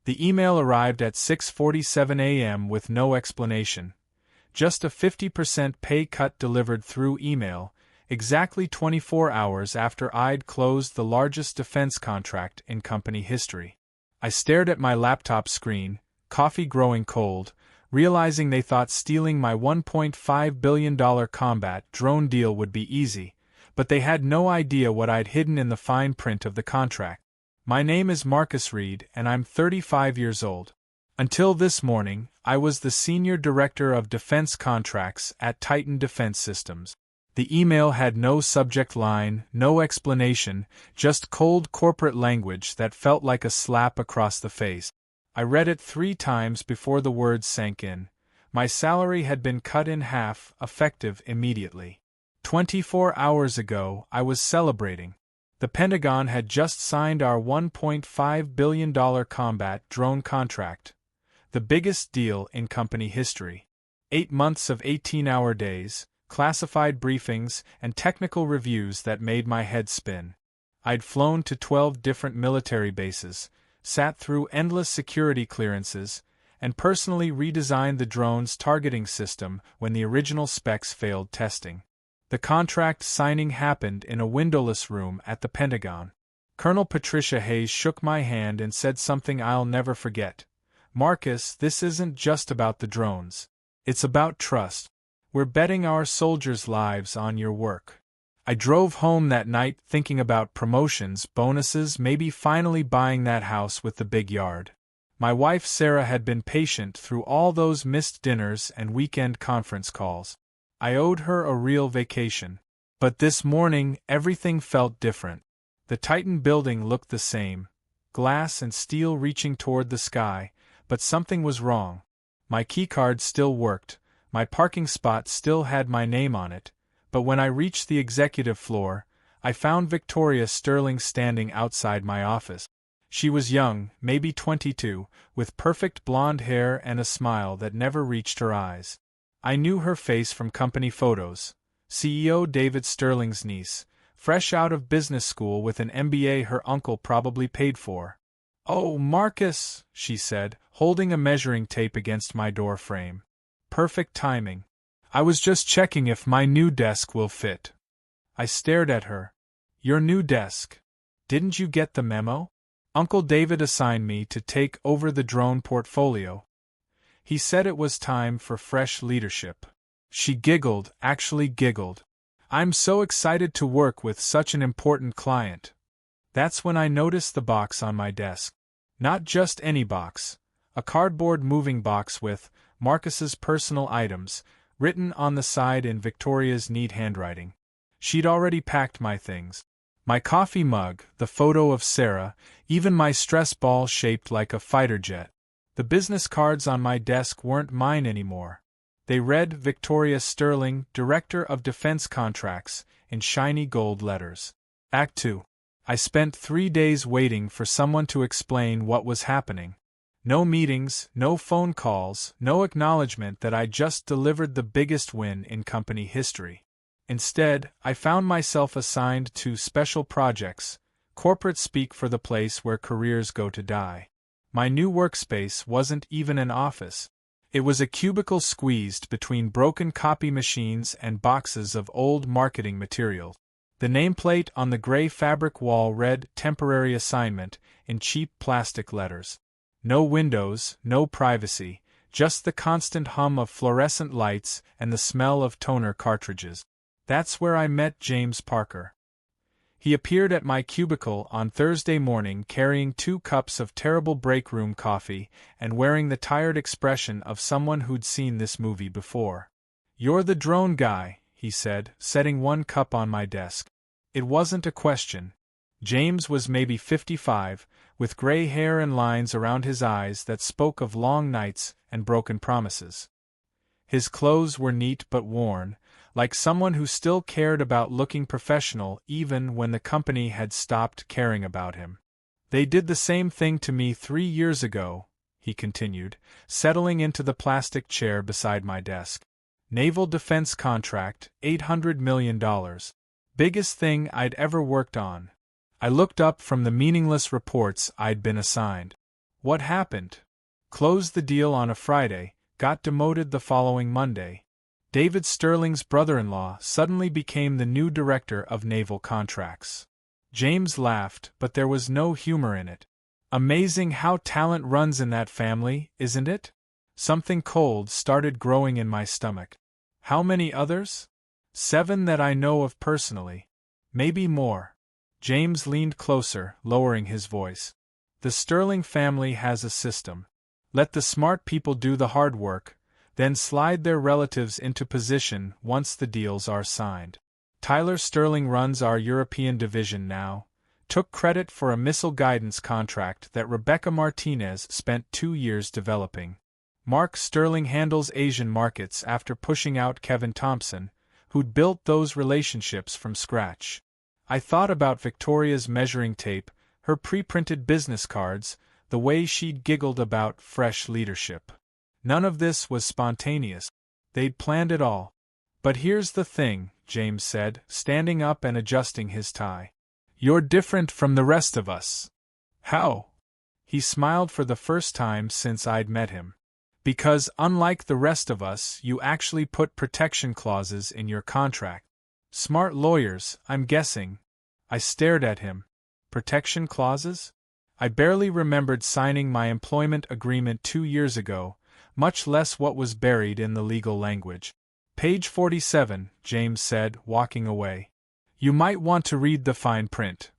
The email arrived at 6:47 a.m. with no explanation. Just a 50% pay cut delivered through email, exactly 24 hours after I'd closed the largest defense contract in company history. I stared at my laptop screen, coffee growing cold, realizing they thought stealing my $1.5 billion combat drone deal would be easy, but they had no idea what I'd hidden in the fine print of the contract. My name is Marcus Reed, and I'm 35 years old. Until this morning, I was the Senior Director of Defense Contracts at Titan Defense Systems. The email had no subject line, no explanation, just cold corporate language that felt like a slap across the face. I read it 3 times before the words sank in. My salary had been cut in half, effective immediately. 24 hours ago, I was celebrating. The Pentagon had just signed our $1.5 billion combat drone contract, the biggest deal in company history. 8 months of 18-hour days, classified briefings, and technical reviews that made my head spin. I'd flown to 12 different military bases, sat through endless security clearances, and personally redesigned the drone's targeting system when the original specs failed testing. The contract signing happened in a windowless room at the Pentagon. Colonel Patricia Hayes shook my hand and said something I'll never forget. "Marcus, this isn't just about the drones. It's about trust. We're betting our soldiers' lives on your work." I drove home that night thinking about promotions, bonuses, maybe finally buying that house with the big yard. My wife Sarah had been patient through all those missed dinners and weekend conference calls. I owed her a real vacation. But this morning, everything felt different. The Titan building looked the same, glass and steel reaching toward the sky, but something was wrong. My keycard still worked, my parking spot still had my name on it, but when I reached the executive floor, I found Victoria Sterling standing outside my office. She was young, maybe 22, with perfect blonde hair and a smile that never reached her eyes. I knew her face from company photos. CEO David Sterling's niece, fresh out of business school with an MBA her uncle probably paid for. "Oh, Marcus," she said, holding a measuring tape against my door frame. "Perfect timing. I was just checking if my new desk will fit." I stared at her. "Your new desk? Didn't you get the memo? Uncle David assigned me to take over the drone portfolio. He said it was time for fresh leadership." She giggled, actually giggled. "I'm so excited to work with such an important client." That's when I noticed the box on my desk. Not just any box. A cardboard moving box with Marcus's personal items, written on the side in Victoria's neat handwriting. She'd already packed my things. My coffee mug, the photo of Sarah, even my stress ball shaped like a fighter jet. The business cards on my desk weren't mine anymore. They read Victoria Sterling, Director of Defense Contracts, in shiny gold letters. Act 2. I spent 3 days waiting for someone to explain what was happening. No meetings, no phone calls, no acknowledgement that I just delivered the biggest win in company history. Instead, I found myself assigned to special projects, corporate speak for the place where careers go to die. My new workspace wasn't even an office. It was a cubicle squeezed between broken copy machines and boxes of old marketing material. The nameplate on the gray fabric wall read "Temporary Assignment" in cheap plastic letters. No windows, no privacy, just the constant hum of fluorescent lights and the smell of toner cartridges. That's where I met James Parker. He appeared at my cubicle on Thursday morning carrying 2 cups of terrible break room coffee and wearing the tired expression of someone who'd seen this movie before. "You're the drone guy," he said, setting 1 cup on my desk. It wasn't a question. James was maybe 55, with gray hair and lines around his eyes that spoke of long nights and broken promises. His clothes were neat but worn, like someone who still cared about looking professional even when the company had stopped caring about him. "They did the same thing to me 3 years ago," he continued, settling into the plastic chair beside my desk. "Naval defense contract, $800 million. Biggest thing I'd ever worked on." I looked up from the meaningless reports I'd been assigned. What happened? Closed the deal on a Friday, got demoted the following Monday. David Sterling's brother-in-law suddenly became the new director of naval contracts. James laughed, but there was no humor in it. Amazing how talent runs in that family, isn't it? Something cold started growing in my stomach. How many others? 7 that I know of personally. Maybe more. James leaned closer, lowering his voice. The Sterling family has a system. Let the smart people do the hard work, then slide their relatives into position once the deals are signed. Tyler Sterling runs our European division now, took credit for a missile guidance contract that Rebecca Martinez spent 2 years developing. Mark Sterling handles Asian markets after pushing out Kevin Thompson, who'd built those relationships from scratch. I thought about Victoria's measuring tape, her pre-printed business cards, the way she'd giggled about fresh leadership. None of this was spontaneous. They'd planned it all. But here's the thing, James said, standing up and adjusting his tie. You're different from the rest of us. How? He smiled for the first time since I'd met him. Because, unlike the rest of us, you actually put protection clauses in your contract. Smart lawyers, I'm guessing. I stared at him. Protection clauses? I barely remembered signing my employment agreement 2 years ago, much less what was buried in the legal language. Page 47, James said, walking away. You might want to read the fine print.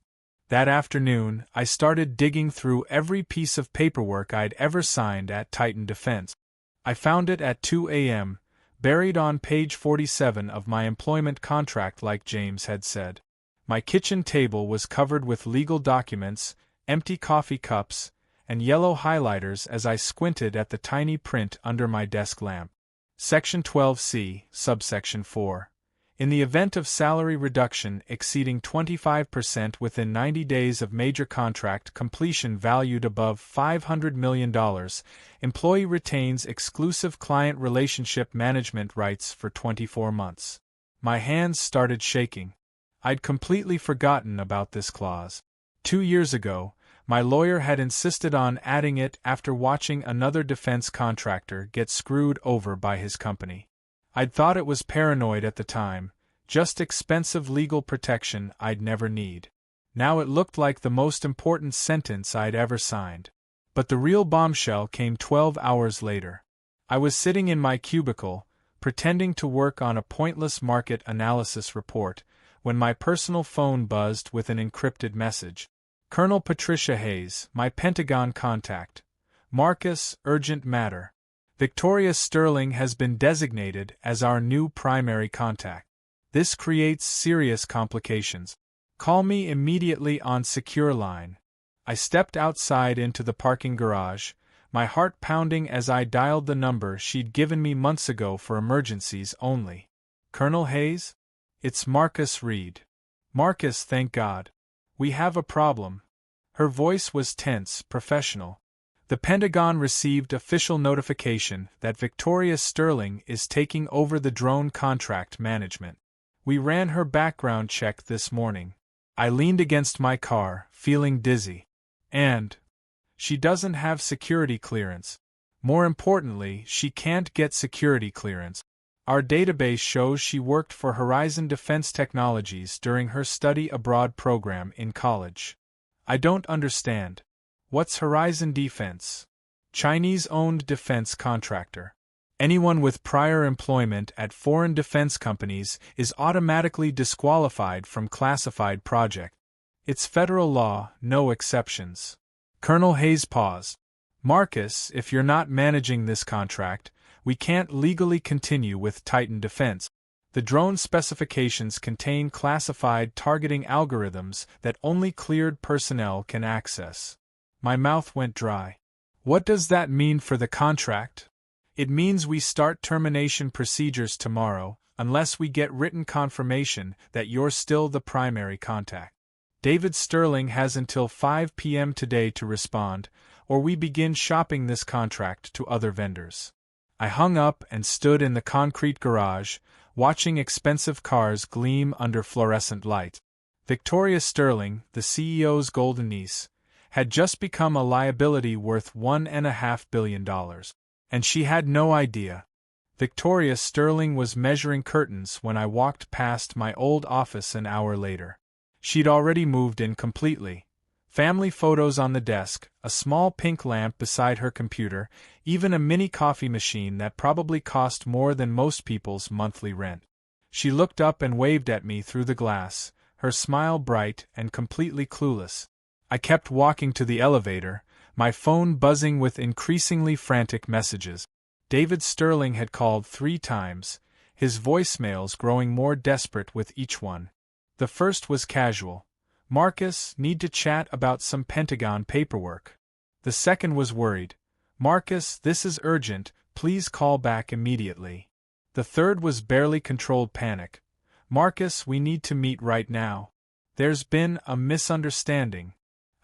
That afternoon, I started digging through every piece of paperwork I'd ever signed at Titan Defense. I found it at 2 a.m., buried on page 47 of my employment contract like James had said. My kitchen table was covered with legal documents, empty coffee cups, and yellow highlighters as I squinted at the tiny print under my desk lamp. Section 12C, subsection 4. In the event of salary reduction exceeding 25% within 90 days of major contract completion valued above $500 million, employee retains exclusive client relationship management rights for 24 months. My hands started shaking. I'd completely forgotten about this clause. 2 years ago, my lawyer had insisted on adding it after watching another defense contractor get screwed over by his company. I'd thought it was paranoid at the time, just expensive legal protection I'd never need. Now it looked like the most important sentence I'd ever signed. But the real bombshell came 12 hours later. I was sitting in my cubicle, pretending to work on a pointless market analysis report, when my personal phone buzzed with an encrypted message. Colonel Patricia Hayes, my Pentagon contact. Marcus, urgent matter. Victoria Sterling has been designated as our new primary contact. This creates serious complications. Call me immediately on secure line. I stepped outside into the parking garage, my heart pounding as I dialed the number she'd given me months ago for emergencies only. Colonel Hayes? It's Marcus Reed. Marcus, thank God. We have a problem. Her voice was tense, professional. The Pentagon received official notification that Victoria Sterling is taking over the drone contract management. We ran her background check this morning. I leaned against my car, feeling dizzy. And she doesn't have security clearance. More importantly, she can't get security clearance. Our database shows she worked for Horizon Defense Technologies during her study abroad program in college. I don't understand. What's Horizon Defense? Chinese-owned defense contractor. Anyone with prior employment at foreign defense companies is automatically disqualified from classified project. It's federal law, no exceptions. Colonel Hayes paused. Marcus, if you're not managing this contract, we can't legally continue with Titan Defense. The drone specifications contain classified targeting algorithms that only cleared personnel can access. My mouth went dry. What does that mean for the contract? It means we start termination procedures tomorrow, unless we get written confirmation that you're still the primary contact. David Sterling has until 5 p.m. today to respond, or we begin shopping this contract to other vendors. I hung up and stood in the concrete garage, watching expensive cars gleam under fluorescent light. Victoria Sterling, the CEO's golden niece, had just become a liability worth $1.5 billion. And she had no idea. Victoria Sterling was measuring curtains when I walked past my old office an hour later. She'd already moved in completely. Family photos on the desk, a small pink lamp beside her computer, even a mini coffee machine that probably cost more than most people's monthly rent. She looked up and waved at me through the glass, her smile bright and completely clueless. I kept walking to the elevator, my phone buzzing with increasingly frantic messages. David Sterling had called 3 times, his voicemails growing more desperate with each one. The first was casual. Marcus, need to chat about some Pentagon paperwork. The second was worried. Marcus, this is urgent, please call back immediately. The third was barely controlled panic. Marcus, we need to meet right now. There's been a misunderstanding.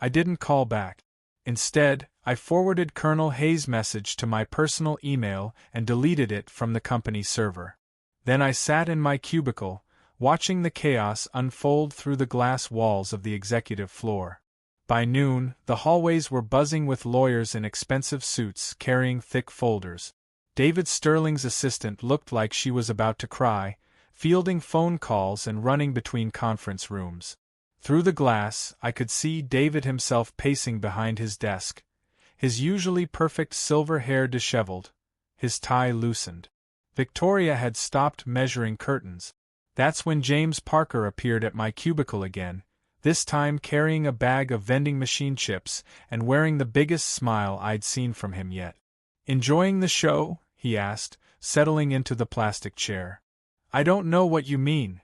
I didn't call back. Instead, I forwarded Colonel Hayes' message to my personal email and deleted it from the company server. Then I sat in my cubicle, watching the chaos unfold through the glass walls of the executive floor. By noon, the hallways were buzzing with lawyers in expensive suits carrying thick folders. David Sterling's assistant looked like she was about to cry, fielding phone calls and running between conference rooms. Through the glass, I could see David himself pacing behind his desk, his usually perfect silver hair disheveled, his tie loosened. Victoria had stopped measuring curtains. That's when James Parker appeared at my cubicle again, this time carrying a bag of vending machine chips and wearing the biggest smile I'd seen from him yet. "Enjoying the show?" he asked, settling into the plastic chair. "I don't know what you mean.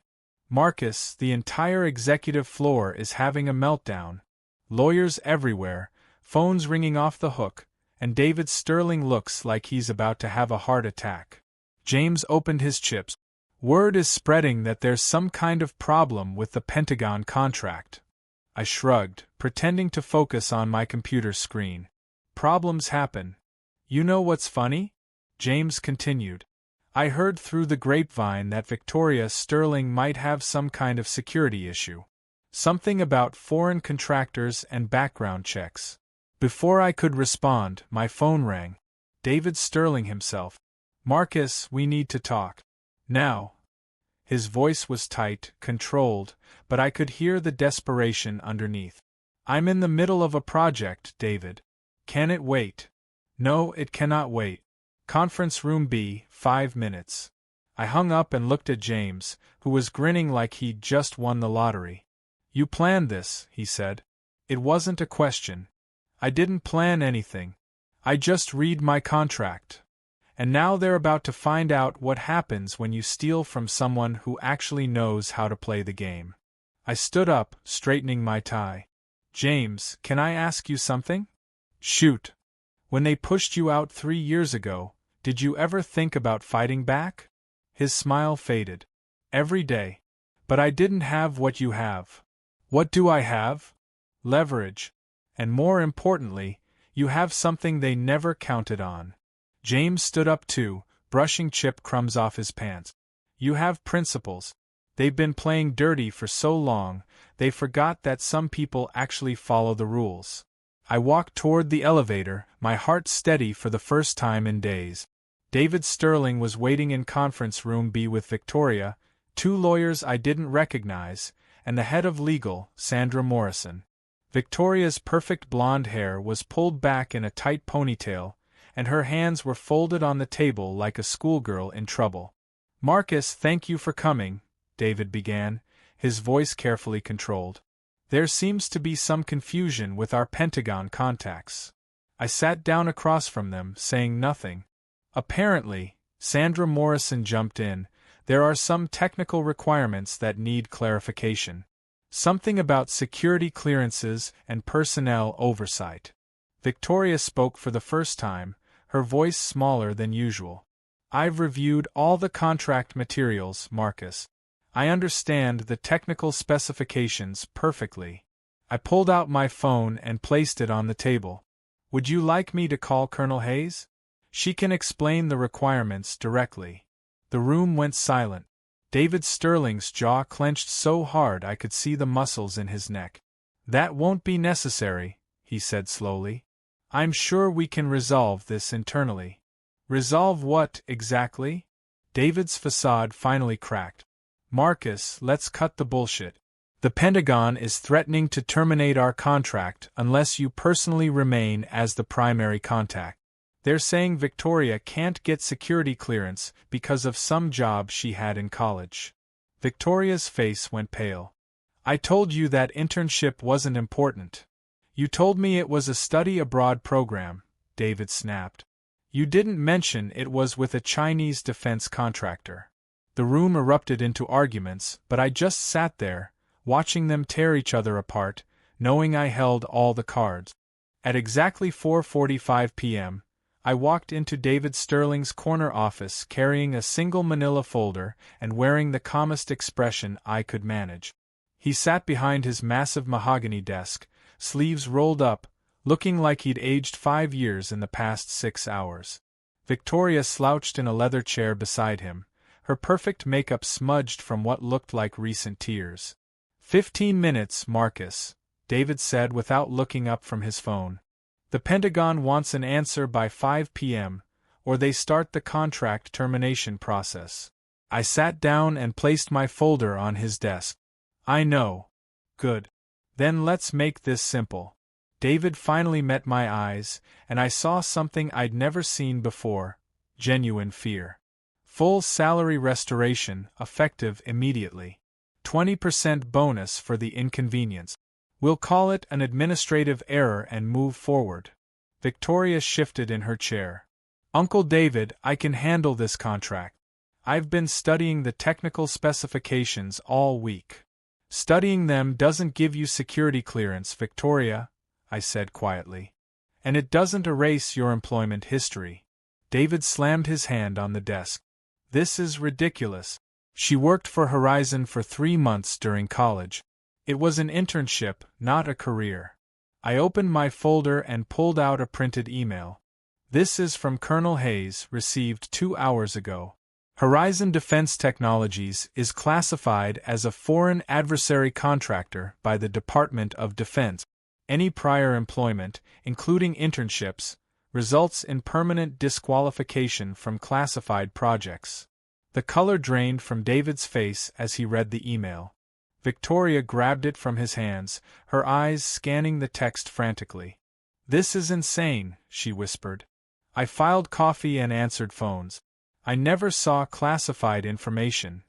Marcus, the entire executive floor is having a meltdown. Lawyers everywhere, phones ringing off the hook, and David Sterling looks like he's about to have a heart attack." James opened his chips. "Word is spreading that there's some kind of problem with the Pentagon contract." I shrugged, pretending to focus on my computer screen. "Problems happen. You know what's funny?" James continued. "I heard through the grapevine that Victoria Sterling might have some kind of security issue. Something about foreign contractors and background checks." Before I could respond, my phone rang. David Sterling himself. "Marcus, we need to talk. Now." His voice was tight, controlled, but I could hear the desperation underneath. "I'm in the middle of a project, David. Can it wait?" "No, it cannot wait. Conference room B, 5 minutes." I hung up and looked at James, who was grinning like he'd just won the lottery. "You planned this," he said. "It wasn't a question. I didn't plan anything. I just read my contract. And now they're about to find out what happens when you steal from someone who actually knows how to play the game." I stood up, straightening my tie. "James, can I ask you something?" "Shoot. When they pushed you out 3 years ago, did you ever think about fighting back?" His smile faded. "Every day. But I didn't have what you have." "What do I have?" "Leverage. And more importantly, you have something they never counted on." James stood up too, brushing chip crumbs off his pants. "You have principles. They've been playing dirty for so long, they forgot that some people actually follow the rules." I walked toward the elevator, my heart steady for the first time in days. David Sterling was waiting in conference room B with Victoria, 2 lawyers I didn't recognize, and the head of legal, Sandra Morrison. Victoria's perfect blonde hair was pulled back in a tight ponytail, and her hands were folded on the table like a schoolgirl in trouble. "Marcus, thank you for coming," David began, his voice carefully controlled. "There seems to be some confusion with our Pentagon contacts." I sat down across from them, saying nothing. "Apparently," Sandra Morrison jumped in, "there are some technical requirements that need clarification. Something about security clearances and personnel oversight." Victoria spoke for the first time, her voice smaller than usual. "I've reviewed all the contract materials, Marcus. I understand the technical specifications perfectly." I pulled out my phone and placed it on the table. "Would you like me to call Colonel Hayes? She can explain the requirements directly." The room went silent. David Sterling's jaw clenched so hard I could see the muscles in his neck. "That won't be necessary," he said slowly. I'm sure we can resolve this internally. Resolve what, exactly? David's facade finally cracked. Marcus, let's cut the bullshit. The Pentagon is threatening to terminate our contract unless you personally remain as the primary contact. They're saying Victoria can't get security clearance because of some job she had in college. Victoria's face went pale. I told you that internship wasn't important. You told me it was a study abroad program, David snapped. You didn't mention it was with a Chinese defense contractor. The room erupted into arguments, but I just sat there, watching them tear each other apart, knowing I held all the cards. At exactly 4:45 p.m., I walked into David Sterling's corner office carrying a single manila folder and wearing the calmest expression I could manage. He sat behind his massive mahogany desk, sleeves rolled up, looking like he'd aged 5 years in the past 6 hours. Victoria slouched in a leather chair beside him, her perfect makeup smudged from what looked like recent tears. 15 minutes, Marcus, David said without looking up from his phone. The Pentagon wants an answer by 5 p.m., or they start the contract termination process. I sat down and placed my folder on his desk. I know. Good. Then let's make this simple. David finally met my eyes, and I saw something I'd never seen before: genuine fear. Full salary restoration, effective immediately. 20% bonus for the inconvenience. We'll call it an administrative error and move forward. Victoria shifted in her chair. Uncle David, I can handle this contract. I've been studying the technical specifications all week. Studying them doesn't give you security clearance, Victoria, I said quietly. And it doesn't erase your employment history. David slammed his hand on the desk. This is ridiculous. She worked for Horizon for 3 months during college. It was an internship, not a career. I opened my folder and pulled out a printed email. This is from Colonel Hayes, received 2 hours ago. Horizon Defense Technologies is classified as a foreign adversary contractor by the Department of Defense. Any prior employment, including internships, results in permanent disqualification from classified projects. The color drained from David's face as he read the email. Victoria grabbed it from his hands, her eyes scanning the text frantically. This is insane, she whispered. I filed coffee and answered phones. I never saw classified information.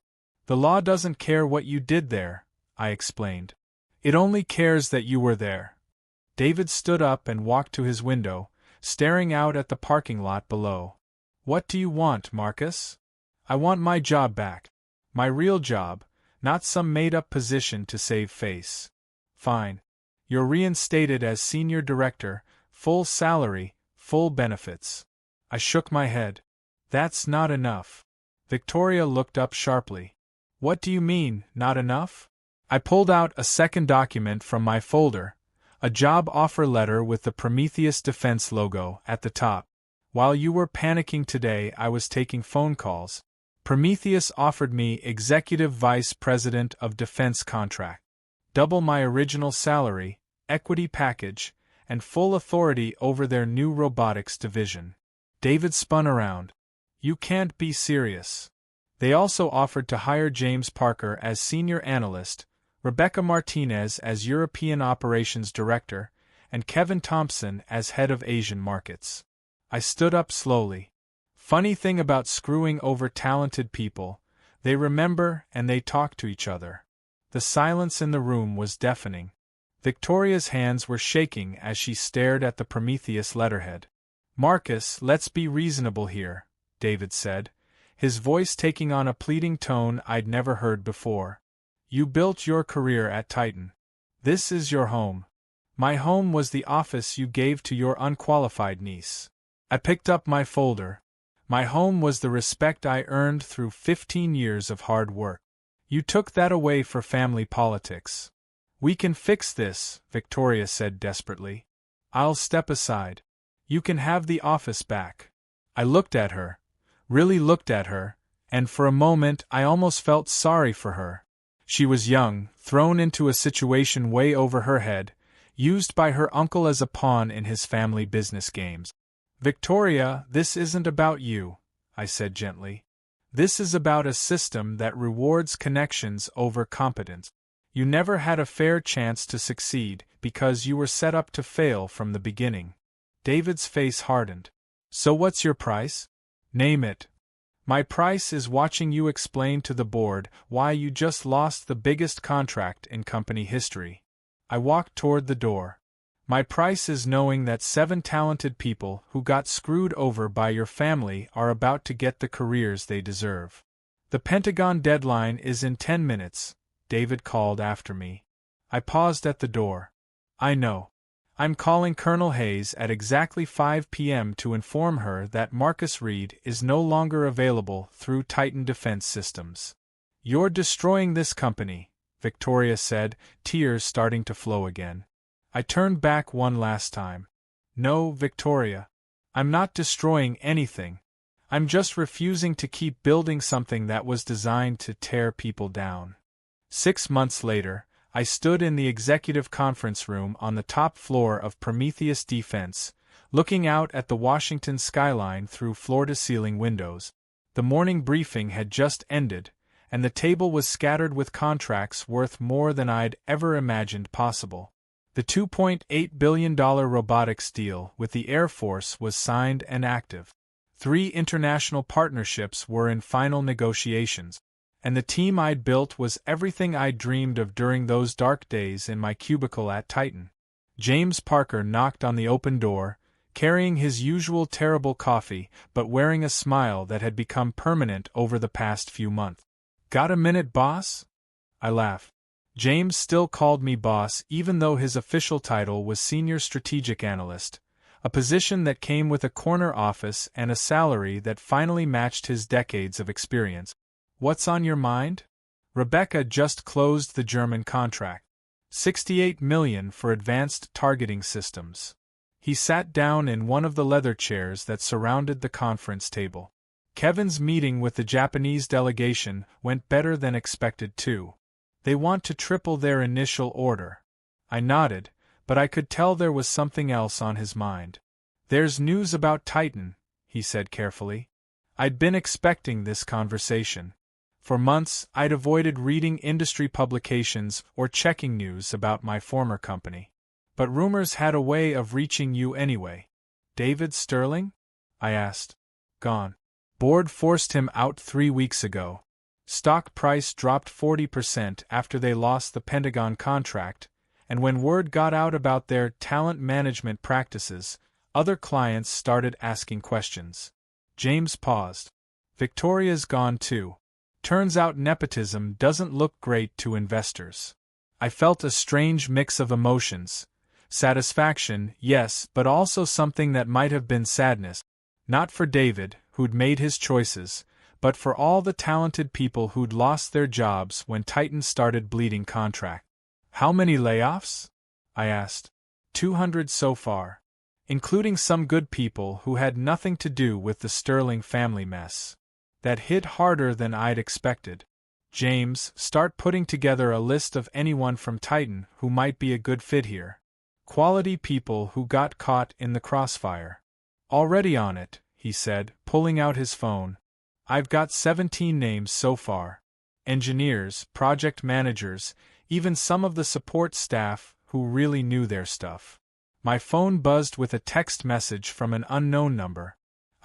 The law doesn't care what you did there, I explained. It only cares that you were there. David stood up and walked to his window, staring out at the parking lot below. What do you want, Marcus? I want my job back. My real job, not some made-up position to save face. Fine. You're reinstated as senior director, full salary, full benefits. I shook my head. That's not enough. Victoria looked up sharply. What do you mean, not enough? I pulled out a second document from my folder, a job offer letter with the Prometheus Defense logo at the top. While you were panicking today, I was taking phone calls. Prometheus offered me Executive Vice President of Defense contract. Double my original salary, equity package, and full authority over their new robotics division. David spun around. You can't be serious. They also offered to hire James Parker as Senior Analyst, Rebecca Martinez as European Operations Director, and Kevin Thompson as Head of Asian Markets. I stood up slowly. Funny thing about screwing over talented people, they remember and they talk to each other. The silence in the room was deafening. Victoria's hands were shaking as she stared at the Prometheus letterhead. Marcus, let's be reasonable here, David said, his voice taking on a pleading tone I'd never heard before. You built your career at Titan. This is your home. My home was the office you gave to your unqualified niece. I picked up my folder. My home was the respect I earned through 15 years of hard work. You took that away for family politics. We can fix this, Victoria said desperately. I'll step aside. You can have the office back. I looked at her, really looked at her, and for a moment I almost felt sorry for her. She was young, thrown into a situation way over her head, used by her uncle as a pawn in his family business games. "Victoria, this isn't about you," I said gently. "This is about a system that rewards connections over competence. You never had a fair chance to succeed because you were set up to fail from the beginning." David's face hardened. "So what's your price? Name it." "My price is watching you explain to the board why you just lost the biggest contract in company history." I walked toward the door. "My price is knowing that 7 talented people who got screwed over by your family are about to get the careers they deserve." "The Pentagon deadline is in 10 minutes, David called after me. I paused at the door. "I know. I'm calling Colonel Hayes at exactly 5 p.m. to inform her that Marcus Reed is no longer available through Titan Defense Systems." "You're destroying this company," Victoria said, tears starting to flow again. I turned back one last time. "No, Victoria. I'm not destroying anything. I'm just refusing to keep building something that was designed to tear people down." 6 months later, I stood in the executive conference room on the top floor of Prometheus Defense, looking out at the Washington skyline through floor-to-ceiling windows. The morning briefing had just ended, and the table was scattered with contracts worth more than I'd ever imagined possible. The $2.8 billion robotics deal with the Air Force was signed and active. 3 international partnerships were in final negotiations, and the team I'd built was everything I'd dreamed of during those dark days in my cubicle at Titan. James Parker knocked on the open door, carrying his usual terrible coffee but wearing a smile that had become permanent over the past few months. "Got a minute, boss?" I laughed. James still called me boss even though his official title was Senior Strategic Analyst, a position that came with a corner office and a salary that finally matched his decades of experience. "What's on your mind?" "Rebecca just closed the German contract. $68 million for advanced targeting systems." He sat down in one of the leather chairs that surrounded the conference table. "Kevin's meeting with the Japanese delegation went better than expected too. They want to triple their initial order." I nodded, but I could tell there was something else on his mind. "There's news about Titan," he said carefully. I'd been expecting this conversation. For months, I'd avoided reading industry publications or checking news about my former company. But rumors had a way of reaching you anyway. "David Sterling?" I asked. "Gone. Board forced him out 3 weeks ago. Stock price dropped 40% after they lost the Pentagon contract, and when word got out about their talent management practices, other clients started asking questions." James paused. "Victoria's gone too. Turns out nepotism doesn't look great to investors." I felt a strange mix of emotions. Satisfaction, yes, but also something that might have been sadness. Not for David, who'd made his choices, but for all the talented people who'd lost their jobs when Titan started bleeding contract. "How many layoffs?" I asked. 200 so far, including some good people who had nothing to do with the Sterling family mess. That hit harder than I'd expected. "James, start putting together a list of anyone from Titan who might be a good fit here. Quality people who got caught in the crossfire." "Already on it," he said, pulling out his phone. "I've got 17 names so far. Engineers, project managers, even some of the support staff who really knew their stuff." My phone buzzed with a text message from an unknown number.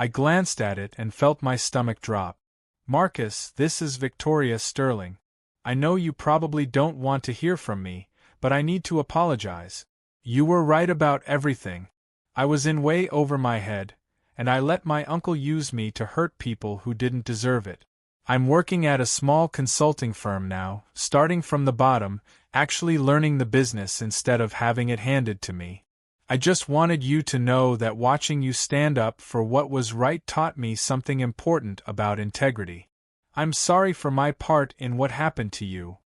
I glanced at it and felt my stomach drop. "Marcus, this is Victoria Sterling. I know you probably don't want to hear from me, but I need to apologize. You were right about everything. I was in way over my head, and I let my uncle use me to hurt people who didn't deserve it. I'm working at a small consulting firm now, starting from the bottom, actually learning the business instead of having it handed to me. I just wanted you to know that watching you stand up for what was right taught me something important about integrity. I'm sorry for my part in what happened to you."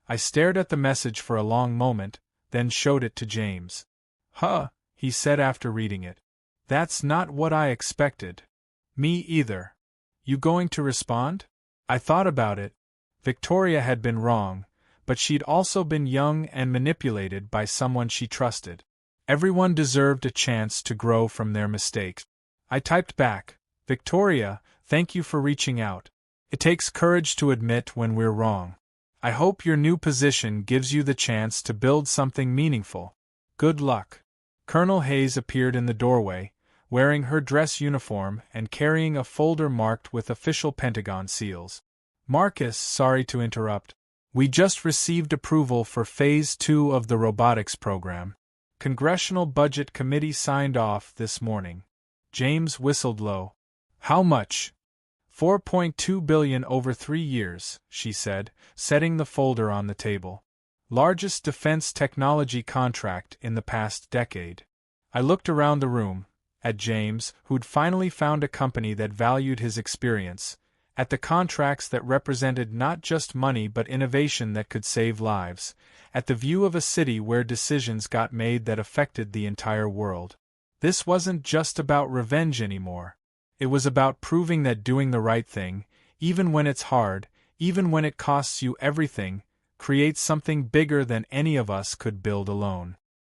I stared at the message for a long moment, then showed it to James. "Huh," he said after reading it. "That's not what I expected." "Me either. You going to respond?" I thought about it. Victoria had been wrong, but she'd also been young and manipulated by someone she trusted. Everyone deserved a chance to grow from their mistakes. I typed back, "Victoria, thank you for reaching out. It takes courage to admit when we're wrong. I hope your new position gives you the chance to build something meaningful. Good luck." Colonel Hayes appeared in the doorway, wearing her dress uniform and carrying a folder marked with official Pentagon seals. "Marcus, sorry to interrupt. We just received approval for Phase 2 of the robotics program. Congressional Budget Committee signed off this morning." James whistled low. "How much?" $4.2 billion over 3 years, she said, setting the folder on the table. "Largest defense technology contract in the past decade." I looked around the room, at James, who'd finally found a company that valued his experience, at the contracts that represented not just money but innovation that could save lives, at the view of a city where decisions got made that affected the entire world. This wasn't just about revenge anymore. It was about proving that doing the right thing, even when it's hard, even when it costs you everything, creates something bigger than any of us could build alone.